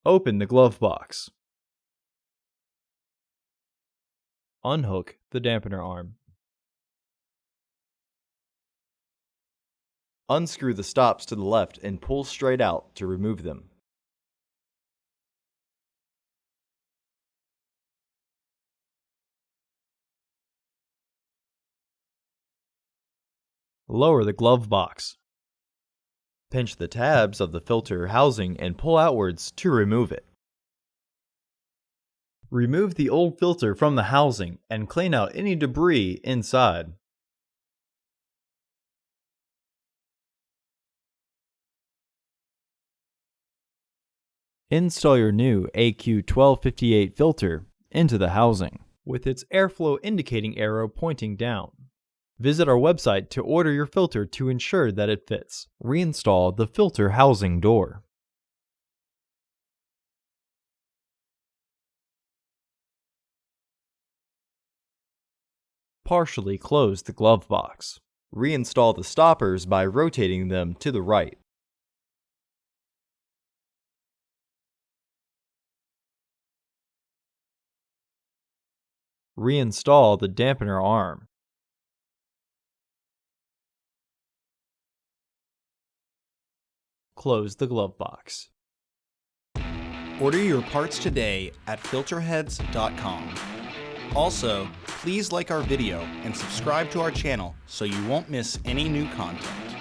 Open the glove box. Unhook the dampener arm. Unscrew the stops to the left and pull straight out to remove them. Lower the glove box. Pinch the tabs of the filter housing and pull outwards to remove it. Remove the old filter from the housing and clean out any debris inside. Install your new AQ1258 filter into the housing, with its airflow indicating arrow pointing down. Visit our website to order your filter to ensure that it fits. Reinstall the filter housing door. Partially close the glove box. Reinstall the stoppers by rotating them to the right. Reinstall the dampener arm. Close the glove box. Order your parts today at filterheads.com. Also, please like our video and subscribe to our channel so you won't miss any new content.